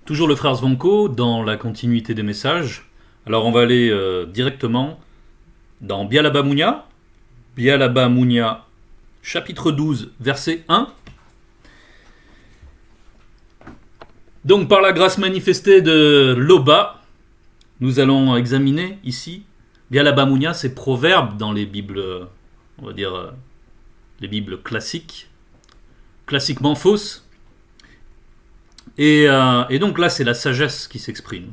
Toujours le frère Zvonko dans la continuité des messages. Alors on va aller directement dans Bialabamunia, Bialabamunia chapitre 12 verset 1. Donc par la grâce manifestée de Loba, nous allons examiner ici Bialabamunia, ces proverbes dans les Bibles, on va dire les Bibles classiques, classiquement fausses. Et donc là, c'est la sagesse qui s'exprime.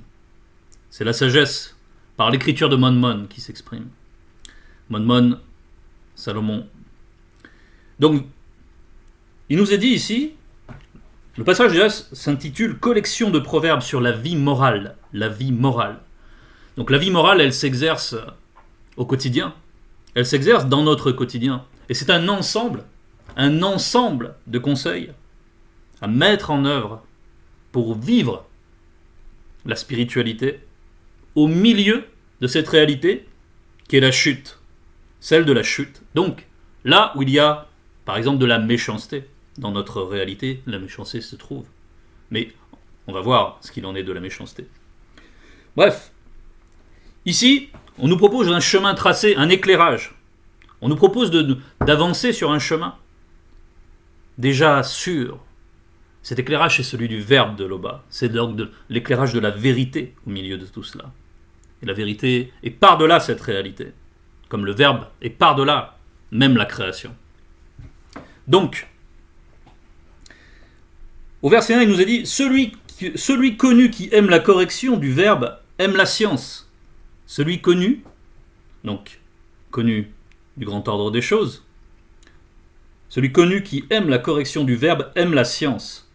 C'est la sagesse par l'écriture de Monmon qui s'exprime. Monmon, Salomon. Donc, il nous est dit ici, le passage déjà s'intitule « Collection de proverbes sur la vie morale ». La vie morale. Donc la vie morale, elle s'exerce au quotidien. Elle s'exerce dans notre quotidien. Et c'est un ensemble de conseils à mettre en œuvre pour vivre la spiritualité au milieu de cette réalité qui est la chute, celle de la chute. Donc, là où il y a, par exemple, de la méchanceté, dans notre réalité, la méchanceté se trouve. Mais on va voir ce qu'il en est de la méchanceté. Bref, ici, on nous propose un chemin tracé, un éclairage. On nous propose d'avancer sur un chemin déjà sûr. Cet éclairage, c'est celui du verbe de Loba. C'est donc l'éclairage de la vérité au milieu de tout cela. Et la vérité est par-delà cette réalité, comme le verbe est par-delà même la création. Donc, au verset 1, il nous est dit « Celui connu qui aime la correction du verbe aime la science. » Celui connu, donc connu du grand ordre des choses, celui connu qui aime la correction du verbe aime la science.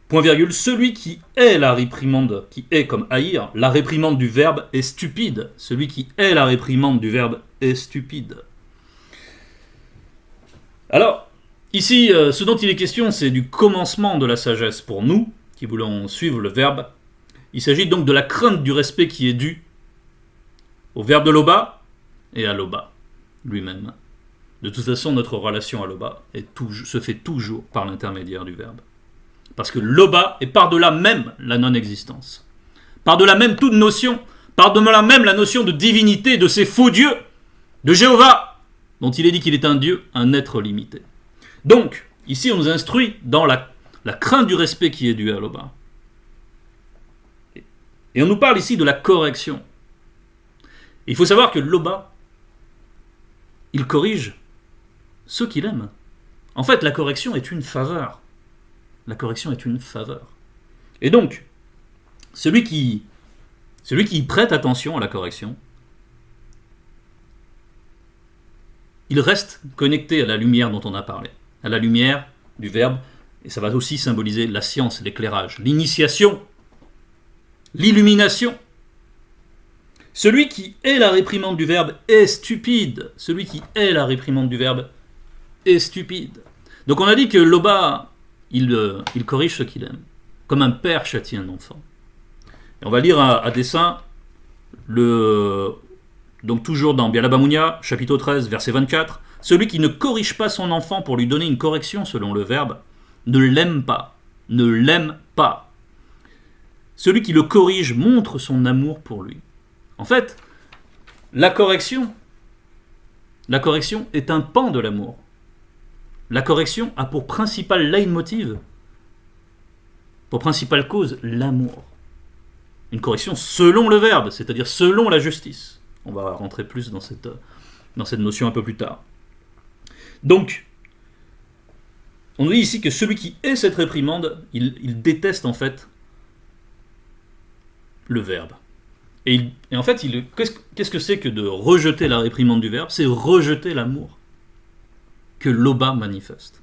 Point virgule, celui qui est la réprimande, qui est comme haïr, la réprimande du verbe est stupide. Celui qui est la réprimande du verbe est stupide. Alors, ici, ce dont il est question, c'est du commencement de la sagesse pour nous, qui voulons suivre le verbe. Il s'agit donc de la crainte du respect qui est due au verbe de Loba et à Loba lui-même. De toute façon, notre relation à Loba se fait toujours par l'intermédiaire du verbe. Parce que Loba est par-delà même la non-existence. Par-delà même toute notion. Par-delà même la notion de divinité de ces faux dieux. De Jéhovah, dont il est dit qu'il est un dieu, un être limité. Donc, ici on nous instruit dans la crainte du respect qui est due à Loba. Et on nous parle ici de la correction. Et il faut savoir que Loba, il corrige ceux qu'il aime. En fait, la correction est une faveur. La correction est une faveur. Et donc, celui qui prête attention à la correction, il reste connecté à la lumière dont on a parlé, à la lumière du verbe, et ça va aussi symboliser la science, l'éclairage, l'initiation, l'illumination. Celui qui est la réprimande du verbe est stupide. Celui qui est la réprimande du verbe est stupide. Donc on a dit que Loba, il corrige ce qu'il aime, comme un père châtie un enfant. Et on va lire à dessein, donc toujours dans Bialabamunia, chapitre 13, verset 24. « Celui qui ne corrige pas son enfant pour lui donner une correction selon le verbe, ne l'aime pas, ne l'aime pas. Celui qui le corrige montre son amour pour lui. » En fait, la correction est un pan de l'amour. La correction a pour principal leitmotiv, pour principale cause, l'amour. Une correction selon le verbe, c'est-à-dire selon la justice. On va rentrer plus dans cette notion un peu plus tard. Donc, on nous dit ici que celui qui est cette réprimande, il déteste en fait le verbe. Et en fait, qu'est-ce que c'est que de rejeter la réprimande du verbe ? C'est rejeter l'amour que Loba manifeste.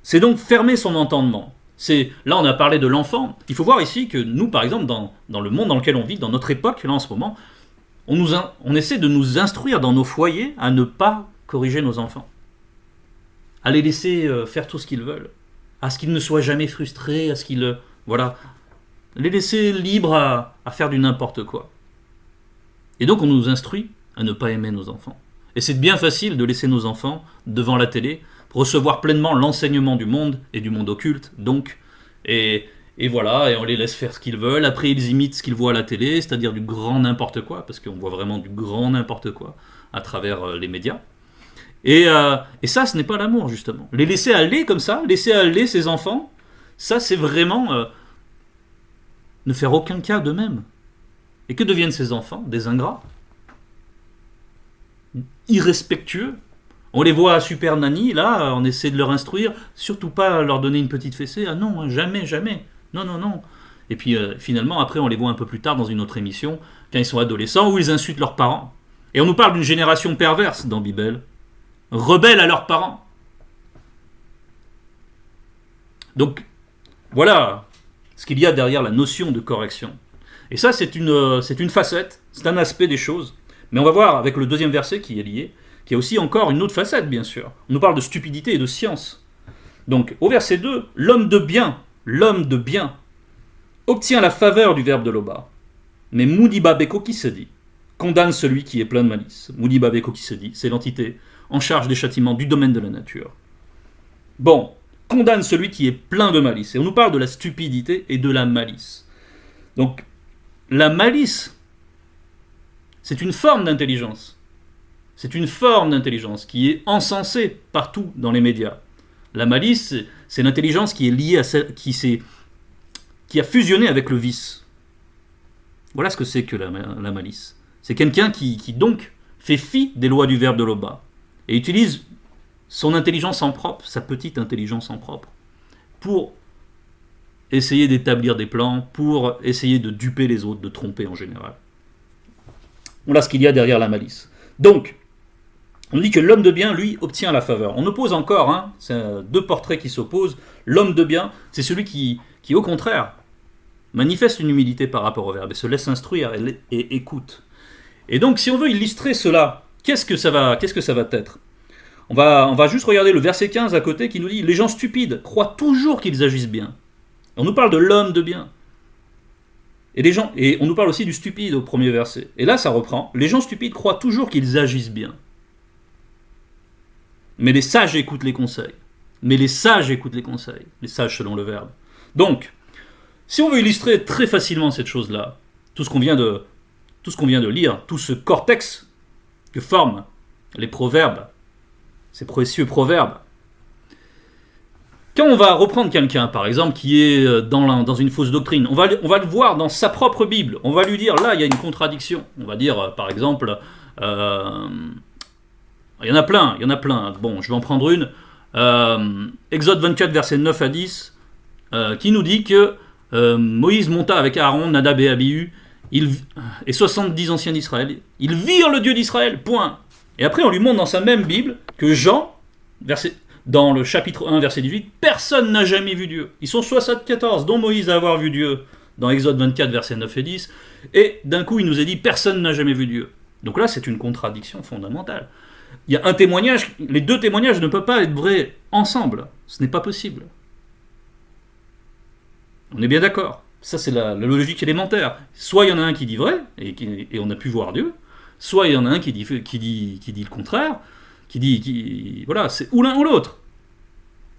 C'est donc fermer son entendement. Là, on a parlé de l'enfant. Il faut voir ici que nous, par exemple, dans le monde dans lequel on vit, dans notre époque, là en ce moment, on essaie de nous instruire dans nos foyers à ne pas corriger nos enfants, à les laisser faire tout ce qu'ils veulent, à ce qu'ils ne soient jamais frustrés, à ce qu'ils... Voilà, les laisser libres à faire du n'importe quoi. Et donc on nous instruit à ne pas aimer nos enfants. Et c'est bien facile de laisser nos enfants devant la télé, recevoir pleinement l'enseignement du monde et du monde occulte, donc, et voilà, et on les laisse faire ce qu'ils veulent. Après, ils imitent ce qu'ils voient à la télé, c'est-à-dire du grand n'importe quoi, parce qu'on voit vraiment du grand n'importe quoi à travers les médias. Et ça, ce n'est pas l'amour, justement. Les laisser aller comme ça, laisser aller ses enfants, ça, c'est vraiment ne faire aucun cas d'eux-mêmes. Et que deviennent ces enfants? Des ingrats, irrespectueux. On les voit à Super Nanny, là, on essaie de leur instruire, surtout pas leur donner une petite fessée. Ah non, hein, jamais, jamais. Non, non, non. Et puis finalement, après, on les voit un peu plus tard dans une autre émission, quand ils sont adolescents, où ils insultent leurs parents. Et on nous parle d'une génération perverse dans Bible, rebelles à leurs parents. Donc, voilà ce qu'il y a derrière la notion de correction. Et ça, c'est une facette, c'est un aspect des choses. Mais on va voir avec le deuxième verset qui est lié, qu'il y a aussi encore une autre facette, bien sûr. On nous parle de stupidité et de science. Donc, au verset 2, l'homme de bien, obtient la faveur du verbe de Loba. Mais Mudiba Beko qui se dit, condamne celui qui est plein de malice. Mudiba Beko qui se dit, c'est l'entité en charge des châtiments du domaine de la nature. Bon, condamne celui qui est plein de malice. Et on nous parle de la stupidité et de la malice. Donc, la malice, c'est une forme d'intelligence. C'est une forme d'intelligence qui est encensée partout dans les médias. La malice, c'est l'intelligence qui est liée à celle qui a fusionné avec le vice. Voilà ce que c'est que la malice. C'est quelqu'un qui donc fait fi des lois du verbe de Loba et utilise son intelligence en propre, sa petite intelligence en propre, pour essayer d'établir des plans, pour essayer de duper les autres, de tromper en général. Voilà ce qu'il y a derrière la malice. Donc, on dit que l'homme de bien, lui, obtient la faveur. On oppose encore, c'est deux portraits qui s'opposent. L'homme de bien, c'est celui qui, au contraire, manifeste une humilité par rapport au verbe et se laisse instruire et écoute. Et donc, si on veut illustrer cela, qu'est-ce que ça va être? On va juste regarder le verset 15 à côté qui nous dit « Les gens stupides croient toujours qu'ils agissent bien ». On nous parle de l'homme de bien. Et on nous parle aussi du stupide au premier verset. Et là, ça reprend. Les gens stupides croient toujours qu'ils agissent bien. Mais les sages écoutent les conseils. Les sages selon le verbe. Donc, si on veut illustrer très facilement cette chose-là, tout ce qu'on vient de lire, tout ce cortex que forment les proverbes, ces précieux proverbes, quand on va reprendre quelqu'un, par exemple, qui est dans une fausse doctrine, on va le voir dans sa propre Bible. On va lui dire, là, il y a une contradiction. On va dire, par exemple, il y en a plein. Bon, je vais en prendre une. Exode 24, versets 9 à 10, qui nous dit que Moïse monta avec Aaron, Nadab et Abihu, et 70 anciens d'Israël. Ils virent le Dieu d'Israël, point. Et après, on lui montre dans sa même Bible que Jean, dans le chapitre 1, verset 18, personne n'a jamais vu Dieu. Ils sont 74, dont Moïse a avoir vu Dieu, dans Exode 24, versets 9 et 10. Et d'un coup, il nous est dit, personne n'a jamais vu Dieu. Donc là, c'est une contradiction fondamentale. Il y a un témoignage, les deux témoignages ne peuvent pas être vrais ensemble. Ce n'est pas possible. On est bien d'accord. Ça, c'est la logique élémentaire. Soit il y en a un qui dit vrai, et on a pu voir Dieu, soit il y en a un qui dit le contraire, voilà, c'est ou l'un ou l'autre.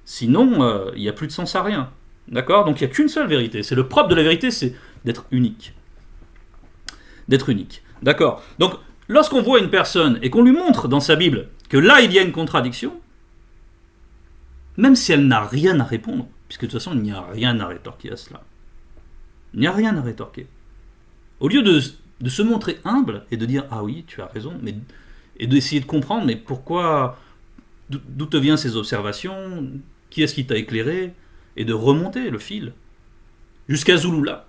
Sinon, il n'y a plus de sens à rien. D'accord? Donc il n'y a qu'une seule vérité. C'est le propre de la vérité, c'est d'être unique. D'être unique. D'accord? Donc, lorsqu'on voit une personne et qu'on lui montre dans sa Bible que là, il y a une contradiction, même si elle n'a rien à répondre, puisque de toute façon, il n'y a rien à rétorquer à cela. Il n'y a rien à rétorquer. Au lieu de se montrer humble et de dire « Ah oui, tu as raison », et d'essayer de comprendre « Mais pourquoi, d'où te viennent ces observations? Qui est-ce qui t'a éclairé ?» Et de remonter le fil jusqu'à Zulula,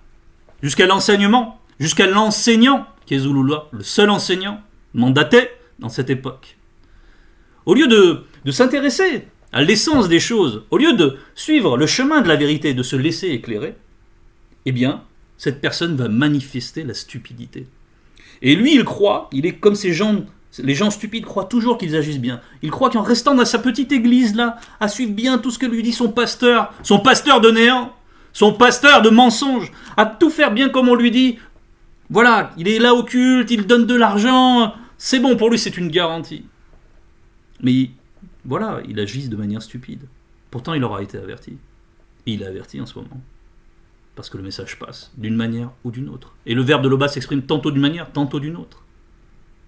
jusqu'à l'enseignement, jusqu'à l'enseignant qui est Zulula, le seul enseignant mandaté dans cette époque. Au lieu de s'intéresser à l'essence des choses, au lieu de suivre le chemin de la vérité, de se laisser éclairer, eh bien, cette personne va manifester la stupidité. Et lui, il est comme ces gens, les gens stupides croient toujours qu'ils agissent bien. Il croit qu'en restant dans sa petite église là, à suivre bien tout ce que lui dit son pasteur de néant, son pasteur de mensonges, à tout faire bien comme on lui dit, voilà, il est là au culte, il donne de l'argent, c'est bon, pour lui c'est une garantie. Mais voilà, il agisse de manière stupide. Pourtant, il aura été averti. Et il est averti en ce moment. Parce que le message passe, d'une manière ou d'une autre. Et le verbe de Loba s'exprime tantôt d'une manière, tantôt d'une autre.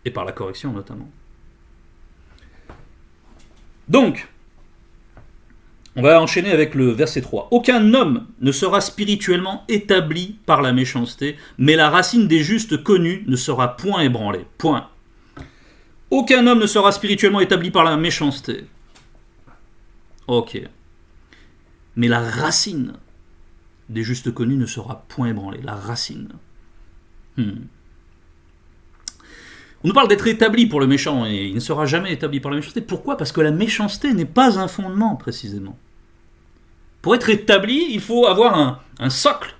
Et par la correction notamment. Donc, on va enchaîner avec le verset 3. Aucun homme ne sera spirituellement établi par la méchanceté, mais la racine des justes connus ne sera point ébranlée. Point. Aucun homme ne sera spirituellement établi par la méchanceté. Ok. Mais la racine des justes connus ne sera point ébranlée. La racine. On nous parle d'être établi pour le méchant, et il ne sera jamais établi par la méchanceté. Pourquoi ? Parce que la méchanceté n'est pas un fondement, précisément. Pour être établi, il faut avoir un socle.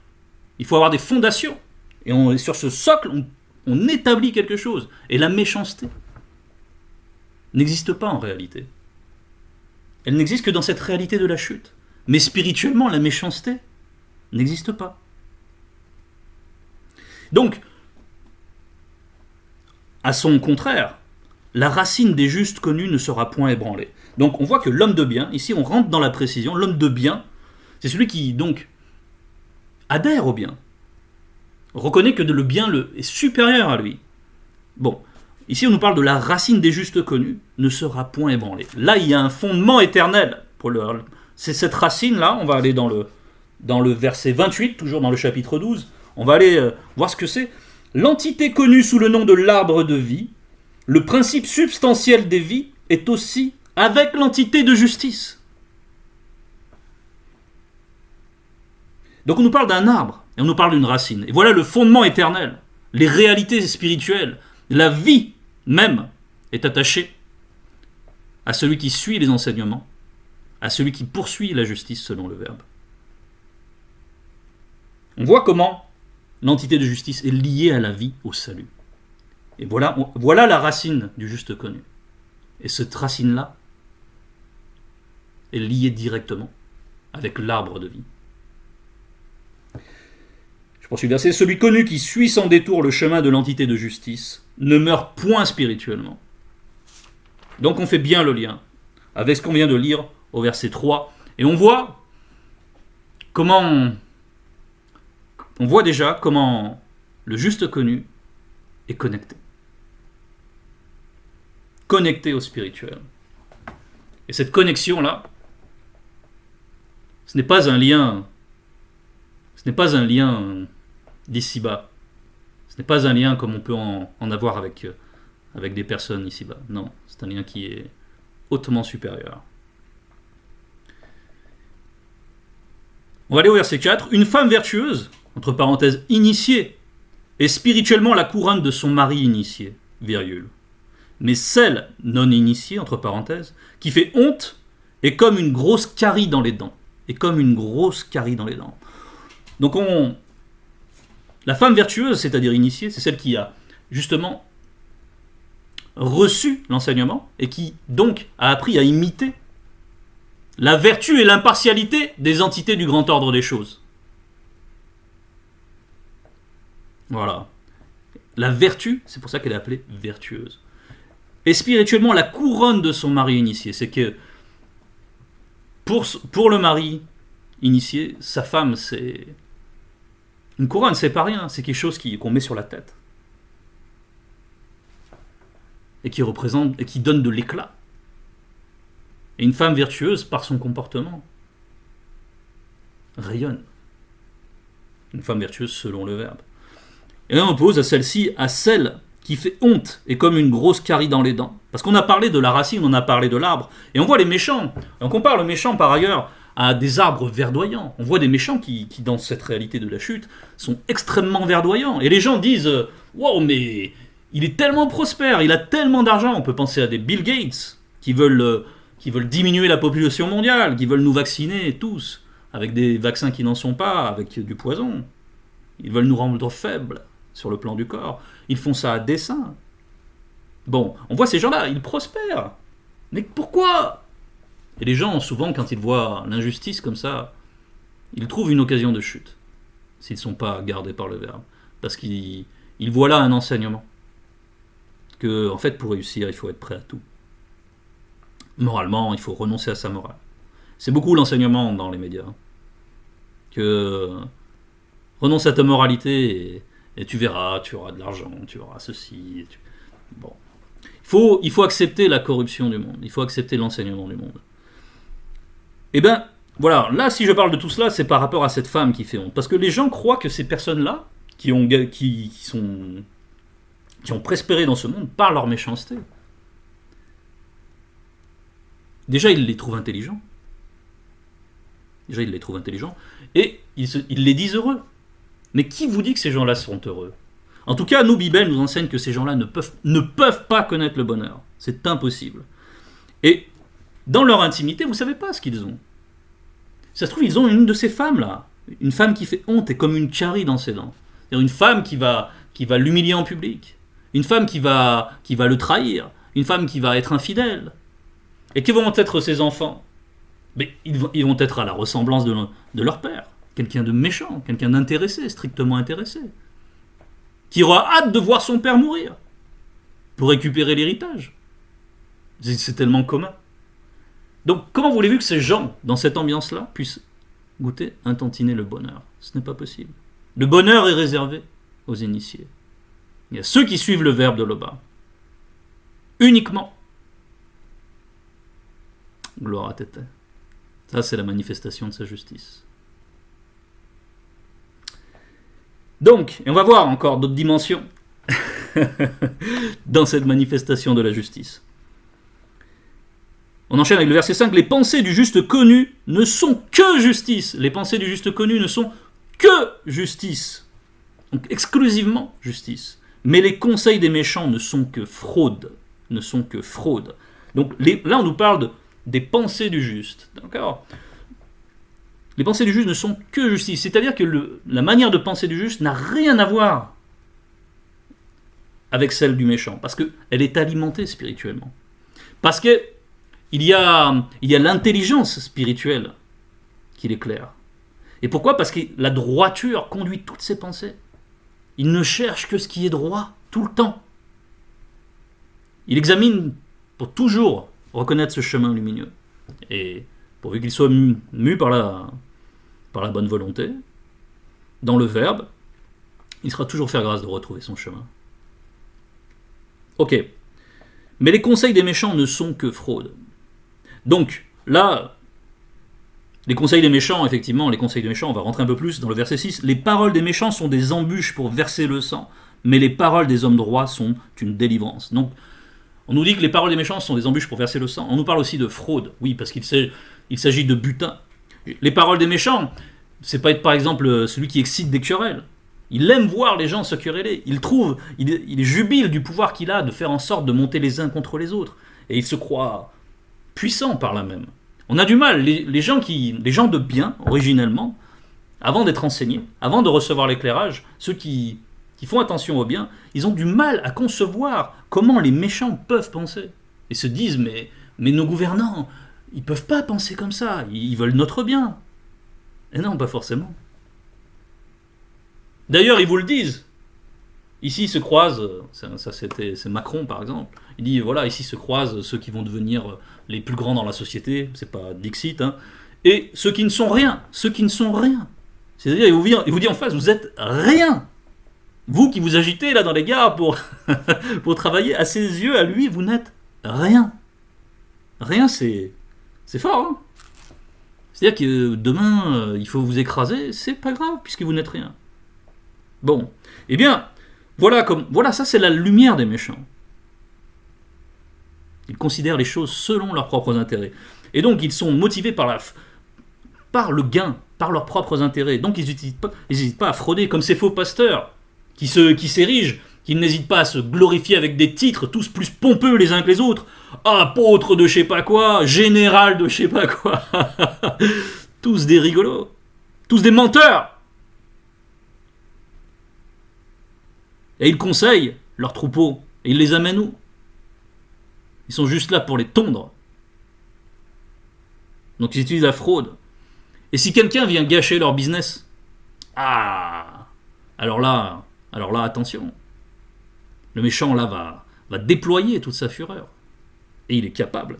Il faut avoir des fondations. Et sur ce socle, on établit quelque chose. Et la méchanceté n'existe pas en réalité. Elle n'existe que dans cette réalité de la chute. Mais spirituellement, la méchanceté n'existe pas. Donc, à son contraire, la racine des justes connus ne sera point ébranlée. Donc on voit que l'homme de bien, ici on rentre dans la précision, l'homme de bien, c'est celui qui donc adhère au bien, reconnaît que le bien est supérieur à lui. Bon, ici on nous parle de la racine des justes connus, ne sera point ébranlée. Là il y a un fondement éternel. C'est cette racine-là, on va aller dans le verset 28, toujours dans le chapitre 12, on va aller voir ce que c'est. L'entité connue sous le nom de l'arbre de vie, le principe substantiel des vies, est aussi avec l'entité de justice. Donc on nous parle d'un arbre, et on nous parle d'une racine. Et voilà le fondement éternel, les réalités spirituelles, la vie même est attachée à celui qui suit les enseignements, à celui qui poursuit la justice selon le Verbe. On voit comment l'entité de justice est liée à la vie, au salut. Et voilà la racine du juste connu. Et cette racine-là est liée directement avec l'arbre de vie. Je poursuis le verset. Celui connu qui suit sans détour le chemin de l'entité de justice ne meurt point spirituellement. Donc on fait bien le lien avec ce qu'on vient de lire au verset 3. Et on voit déjà comment le juste connu est connecté. Connecté au spirituel. Et cette connexion-là, ce n'est pas un lien d'ici-bas. Ce n'est pas un lien comme on peut en avoir avec des personnes ici-bas. Non, c'est un lien qui est hautement supérieur. On va aller au verset 4. Une femme vertueuse, entre parenthèses, initiée, est spirituellement la couronne de son mari initié, virgule. Mais celle non initiée, entre parenthèses, qui fait honte, est comme une grosse carie dans les dents. Donc la femme vertueuse, c'est-à-dire initiée, c'est celle qui a justement reçu l'enseignement et qui donc a appris à imiter la vertu et l'impartialité des entités du grand ordre des choses. Voilà. La vertu, c'est pour ça qu'elle est appelée vertueuse. Et spirituellement, la couronne de son mari initié, c'est que pour le mari initié, sa femme, c'est une couronne, c'est pas rien, c'est quelque chose qu'on met sur la tête. Et qui représente, et qui donne de l'éclat. Et une femme vertueuse, par son comportement, rayonne. Une femme vertueuse selon le Verbe. Et là, on oppose à celle-ci, à celle qui fait honte et comme une grosse carie dans les dents. Parce qu'on a parlé de la racine, on a parlé de l'arbre. Et on voit les méchants. Et on compare le méchant, par ailleurs, à des arbres verdoyants. On voit des méchants qui, dans cette réalité de la chute, sont extrêmement verdoyants. Et les gens disent « Wow, mais il est tellement prospère, il a tellement d'argent. » On peut penser à des Bill Gates qui veulent diminuer la population mondiale, qui veulent nous vacciner tous, avec des vaccins qui n'en sont pas, avec du poison. Ils veulent nous rendre faibles sur le plan du corps. Ils font ça à dessein. Bon, on voit ces gens-là, ils prospèrent. Mais pourquoi ? Et les gens, souvent, quand ils voient l'injustice comme ça, ils trouvent une occasion de chute, s'ils ne sont pas gardés par le Verbe. Parce qu'ils voient là un enseignement. Que, en fait, pour réussir, il faut être prêt à tout. moralement, il faut renoncer à sa morale. C'est beaucoup l'enseignement dans les médias. Que renonce à ta moralité et tu verras, tu auras de l'argent, tu auras ceci. Bon. Il faut accepter la corruption du monde, il faut accepter l'enseignement du monde. Eh bien, voilà, là si je parle de tout cela, c'est par rapport à cette femme qui fait honte. Parce que les gens croient que ces personnes-là, qui ont prospéré dans ce monde par leur méchanceté, déjà ils les trouvent intelligents. Et ils les disent heureux. Mais qui vous dit que ces gens-là seront heureux? En tout cas, nous, Bible nous enseigne que ces gens-là ne peuvent pas connaître le bonheur. C'est impossible. Et dans leur intimité, vous ne savez pas ce qu'ils ont. Ça se trouve, ils ont une de ces femmes-là. Une femme qui fait honte et comme une carie dans ses dents. C'est-à-dire une femme qui va l'humilier en public. Une femme qui va le trahir. Une femme qui va être infidèle. Et qui vont être ses enfants? Mais ils vont être à la ressemblance de leur père. Quelqu'un de méchant, quelqu'un d'intéressé, strictement intéressé. Qui aura hâte de voir son père mourir pour récupérer l'héritage. C'est tellement commun. Donc comment voulez-vous que ces gens, dans cette ambiance-là, puissent goûter un tantinet le bonheur? Ce n'est pas possible. Le bonheur est réservé aux initiés. Il y a ceux qui suivent le verbe de Loba. Uniquement. Gloire à Tété. Ça, c'est la manifestation de sa justice. Donc, et on va voir encore d'autres dimensions dans cette manifestation de la justice. On enchaîne avec le verset 5. Les pensées du juste connu ne sont que justice. Les pensées du juste connu ne sont que justice. Donc, exclusivement justice. Mais les conseils des méchants ne sont que fraude. Donc, là, on nous parle des pensées du juste. D'accord ? Les pensées du juste ne sont que justice. C'est-à-dire que la manière de penser du juste n'a rien à voir avec celle du méchant. Parce qu'elle est alimentée spirituellement. Parce qu'il y a l'intelligence spirituelle qui l'éclaire. Et pourquoi ? Parce que la droiture conduit toutes ses pensées. Il ne cherche que ce qui est droit tout le temps. Il examine pour toujours reconnaître ce chemin lumineux. Et pourvu qu'il soit mu par la bonne volonté, dans le verbe, il sera toujours faire grâce de retrouver son chemin. Ok. Mais les conseils des méchants ne sont que fraude. Donc, là, les conseils des méchants, effectivement, on va rentrer un peu plus dans le verset 6. Les paroles des méchants sont des embûches pour verser le sang, mais les paroles des hommes droits sont une délivrance. Donc, on nous dit que les paroles des méchants sont des embûches pour verser le sang. On nous parle aussi de fraude, oui, parce qu'il s'agit de butin. Les paroles des méchants, c'est pas être par exemple celui qui excite des querelles. Il aime voir les gens se quereller. Il jubile du pouvoir qu'il a de faire en sorte de monter les uns contre les autres. Et il se croit puissant par là même. On a du mal, les gens de bien, originellement, avant d'être enseignés, avant de recevoir l'éclairage, ceux qui font attention au bien, ils ont du mal à concevoir comment les méchants peuvent penser. Et se disent, mais nos gouvernants, ils peuvent pas penser comme ça, ils veulent notre bien. Et non, pas forcément. D'ailleurs, ils vous le disent. Ici se croisent, c'est Macron par exemple, il dit voilà, ici se croisent ceux qui vont devenir les plus grands dans la société, c'est pas Dixit, hein, et ceux qui ne sont rien. C'est-à-dire, il vous dit en face, vous êtes rien. Vous qui vous agitez là dans les gares pour travailler, à ses yeux, à lui, vous n'êtes rien. Rien, c'est fort, hein. C'est-à-dire que demain, il faut vous écraser, c'est pas grave, puisque vous n'êtes rien. Bon, eh bien, voilà, ça c'est la lumière des méchants. Ils considèrent les choses selon leurs propres intérêts. Et donc, ils sont motivés par le gain, par leurs propres intérêts. Donc, ils n'hésitent pas à frauder, comme ces faux pasteurs qui s'érigent, qui n'hésitent pas à se glorifier avec des titres tous plus pompeux les uns que les autres. Apôtre de je sais pas quoi, général de je sais pas quoi. Tous des rigolos, tous des menteurs. Et ils conseillent leurs troupeaux, et ils les amènent où ? Ils sont juste là pour les tondre. Donc ils utilisent la fraude. Et si quelqu'un vient gâcher leur business, alors là, attention. Le méchant là va déployer toute sa fureur. Et il est capable.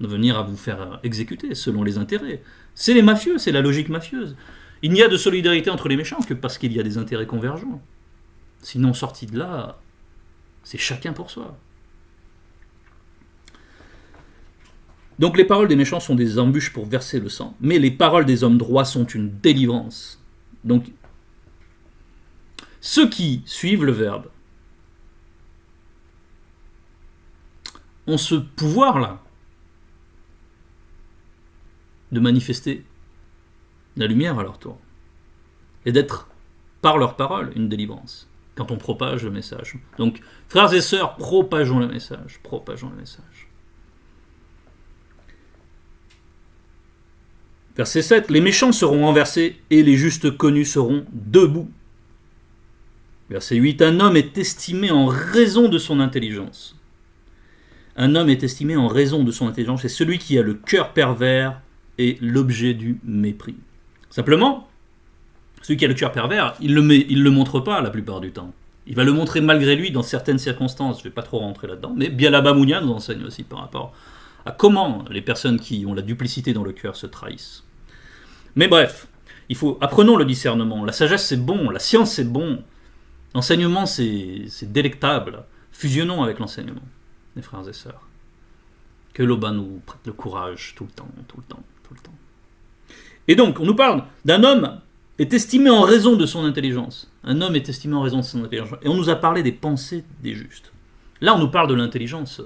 de venir à vous faire exécuter selon les intérêts. C'est les mafieux, c'est la logique mafieuse. Il n'y a de solidarité entre les méchants que parce qu'il y a des intérêts convergents. Sinon, sorti de là, c'est chacun pour soi. Donc les paroles des méchants sont des embûches pour verser le sang, mais les paroles des hommes droits sont une délivrance. Donc, ceux qui suivent le Verbe ont ce pouvoir-là de manifester la lumière à leur tour et d'être, par leurs paroles, une délivrance quand on propage le message. Donc, frères et sœurs, propageons le message, propageons le message. Verset 7, les méchants seront renversés et les justes connus seront debout. Verset 8, un homme est estimé en raison de son intelligence. Un homme est estimé en raison de son intelligence, et celui qui a le cœur pervers est l'objet du mépris. Simplement, celui qui a le cœur pervers, il le montre pas la plupart du temps. Il va le montrer malgré lui dans certaines circonstances, je ne vais pas trop rentrer là-dedans, mais Bialaba Mounia nous enseigne aussi par rapport à comment les personnes qui ont la duplicité dans le cœur se trahissent. Mais bref, apprenons le discernement. La sagesse c'est bon, la science c'est bon, l'enseignement c'est délectable. Fusionnons avec l'enseignement, mes frères et sœurs. Que l'Oba nous prête le courage tout le temps, tout le temps, tout le temps. Et donc, on nous parle d'un homme est estimé en raison de son intelligence. Un homme est estimé en raison de son intelligence. Et on nous a parlé des pensées des justes. Là, on nous parle de l'intelligence.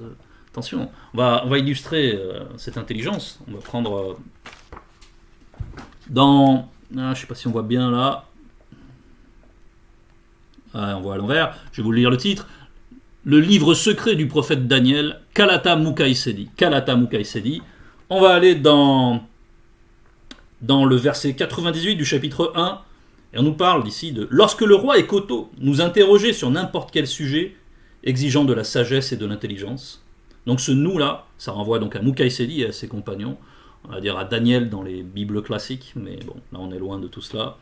Attention, on va illustrer cette intelligence. On va prendre dans... je ne sais pas si on voit bien là. On voit à l'envers. Je vais vous lire le titre. Le livre secret du prophète Daniel, Kalata Mukaïsedi. Kalata Mukaïsedi. On va aller dans le verset 98 du chapitre 1, et on nous parle d'ici de « Lorsque le roi Ekoto nous interrogeait sur n'importe quel sujet, exigeant de la sagesse et de l'intelligence. » Donc ce « nous-là », ça renvoie donc à Mukaïsedi et à ses compagnons, on va dire à Daniel dans les Bibles classiques, mais bon, là on est loin de tout cela.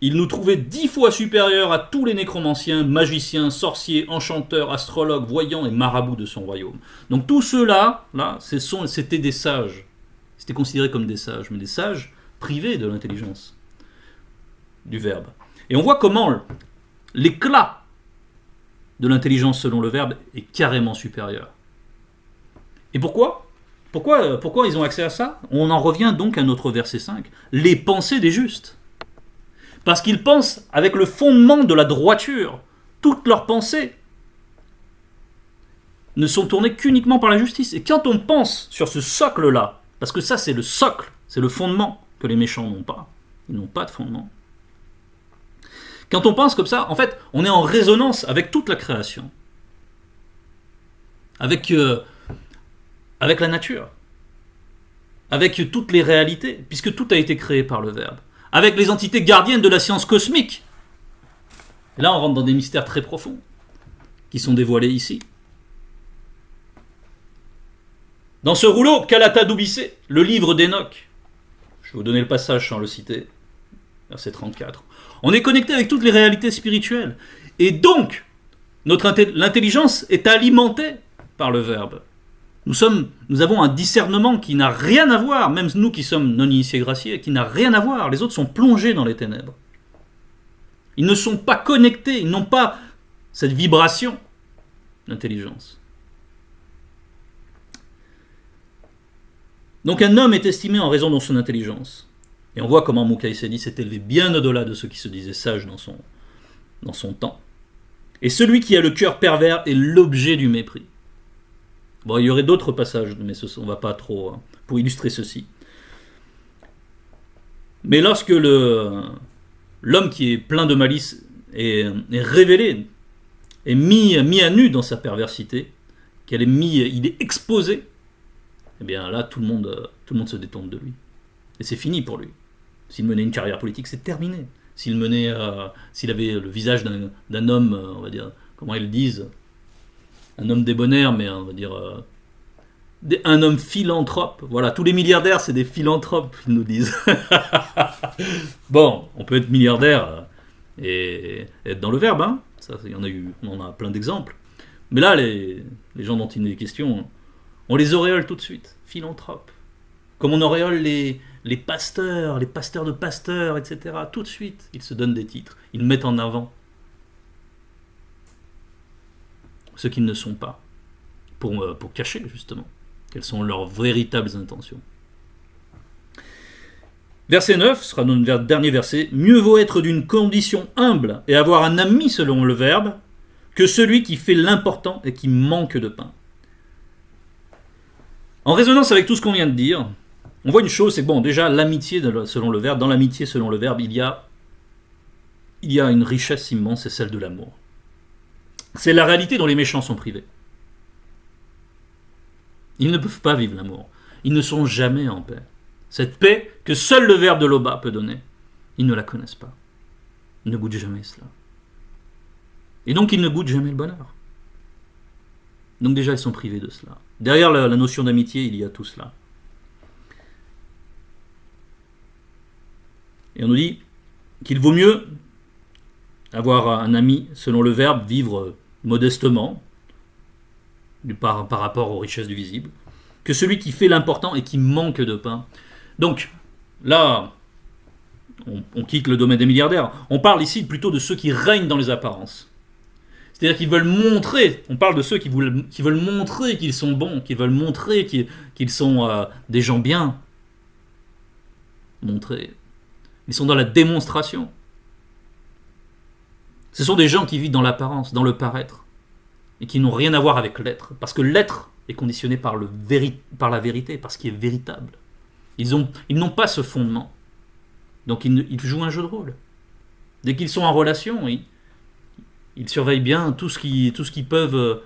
Il nous trouvait 10 fois supérieurs à tous les nécromanciens, magiciens, sorciers, enchanteurs, astrologues, voyants et marabouts de son royaume. Donc tous ceux-là, c'était des sages. C'était considéré comme des sages, mais des sages privés de l'intelligence du Verbe. Et on voit comment l'éclat de l'intelligence selon le Verbe est carrément supérieur. Et pourquoi ils ont accès à ça? On en revient donc à notre verset 5. Les pensées des justes. Parce qu'ils pensent avec le fondement de la droiture. Toutes leurs pensées ne sont tournées qu'uniquement par la justice. Et quand on pense sur ce socle-là, parce que ça c'est le socle, c'est le fondement que les méchants n'ont pas. Ils n'ont pas de fondement. Quand on pense comme ça, en fait, on est en résonance avec toute la création. Avec la nature. Avec toutes les réalités, puisque tout a été créé par le Verbe. Avec les entités gardiennes de la science cosmique. Et là, on rentre dans des mystères très profonds, qui sont dévoilés ici. Dans ce rouleau, Kalata Doubissé, le livre d'Enoch, je vais vous donner le passage sans le citer, verset 34. On est connecté avec toutes les réalités spirituelles. Et donc, l'intelligence est alimentée par le Verbe. Nous avons un discernement qui n'a rien à voir, même nous qui sommes non-initiés graciés, qui n'a rien à voir. Les autres sont plongés dans les ténèbres. Ils ne sont pas connectés, ils n'ont pas cette vibration d'intelligence. Donc un homme est estimé en raison de son intelligence. Et on voit comment Mukaïsedi s'est élevé bien au-delà de ceux qui se disaient sages dans son temps. Et celui qui a le cœur pervers est l'objet du mépris. Bon, il y aurait d'autres passages, mais on ne va pas trop pour illustrer ceci. Mais lorsque l'homme qui est plein de malice est révélé, est mis à nu dans sa perversité, il est exposé, eh bien là, tout le monde se détourne de lui. Et c'est fini pour lui. S'il menait une carrière politique, c'est terminé. S'il avait le visage d'un homme, on va dire, comment ils le disent, un homme débonnaire, mais on va dire un homme philanthrope. Voilà, tous les milliardaires, c'est des philanthropes, ils nous disent. Bon, on peut être milliardaire et être dans le Verbe, hein. Ça, on en a plein d'exemples. Mais là, les gens dont il est question, On les auréole tout de suite, philanthropes. Comme on auréole les pasteurs de pasteurs, etc. Tout de suite, ils se donnent des titres. Ils mettent en avant ce qu'ils ne sont pas, pour cacher justement quelles sont leurs véritables intentions. Verset 9 sera notre dernier verset. Mieux vaut être d'une condition humble et avoir un ami selon le verbe que celui qui fait l'important et qui manque de pain. En résonance avec tout ce qu'on vient de dire, on voit une chose, c'est que bon, déjà l'amitié selon le verbe, dans l'amitié selon le verbe, il y a une richesse immense, c'est celle de l'amour. C'est la réalité dont les méchants sont privés. Ils ne peuvent pas vivre l'amour. Ils ne sont jamais en paix. Cette paix que seul le verbe de Loba peut donner, ils ne la connaissent pas. Ils ne goûtent jamais cela. Et donc ils ne goûtent jamais le bonheur. Donc déjà ils sont privés de cela. Derrière la notion d'amitié, il y a tout cela. Et on nous dit qu'il vaut mieux avoir un ami, selon le verbe, vivre modestement, par rapport aux richesses du visible, que celui qui fait l'important et qui manque de pain. Donc, là, on quitte le domaine des milliardaires. On parle ici plutôt de ceux qui règnent dans les apparences. C'est-à-dire qu'ils veulent montrer, on parle de ceux qui veulent montrer qu'ils sont bons, qui veulent montrer qu'ils sont des gens bien. Montrer. Ils sont dans la démonstration. Ce sont des gens qui vivent dans l'apparence, dans le paraître, et qui n'ont rien à voir avec l'être. Parce que l'être est conditionné par la vérité, par ce qui est véritable. Ils n'ont pas ce fondement. Donc ils jouent un jeu de rôle. Dès qu'ils sont en relation, ils surveillent bien tout ce qu'ils peuvent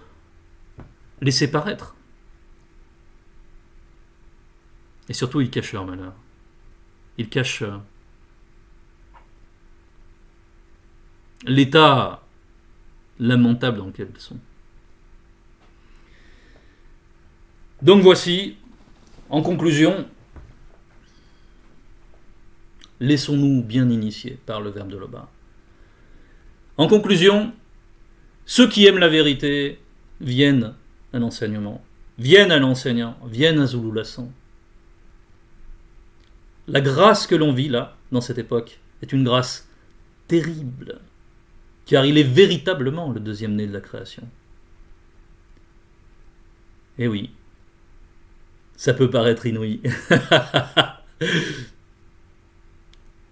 laisser paraître. Et surtout, ils cachent leur malheur. Ils cachent l'état lamentable dans lequel ils sont. Donc voici, en conclusion, laissons-nous bien initier par le verbe de Loba. En conclusion, ceux qui aiment la vérité viennent à l'enseignement, viennent à l'enseignant, viennent à Zululassan. La grâce que l'on vit là, dans cette époque, est une grâce terrible, car il est véritablement le deuxième né de la création. Eh oui, ça peut paraître inouï,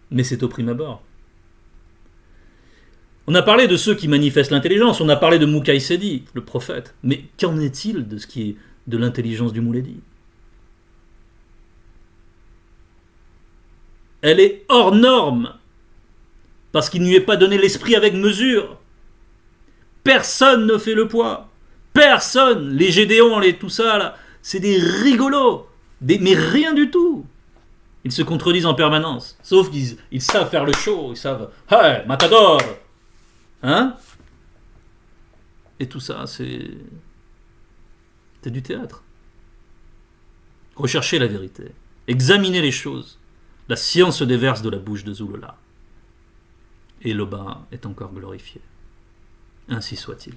mais c'est au prime abord. On a parlé de ceux qui manifestent l'intelligence, on a parlé de Mukai Sedi, le prophète, mais qu'en est-il de ce qui est de l'intelligence du Mouledi? Elle est hors norme, parce qu'il ne lui est pas donné l'esprit avec mesure. Personne ne fait le poids. Personne. Les Gédéons, tout ça, là, c'est des rigolos. Mais rien du tout. Ils se contredisent en permanence. Sauf qu'ils savent faire le show. Ils savent « Hey, matador !» Hein? Et tout ça, c'est du théâtre. Recherchez la vérité. Examinez les choses. La science se déverse de la bouche de Zulula. Et Loba est encore glorifié. Ainsi soit-il.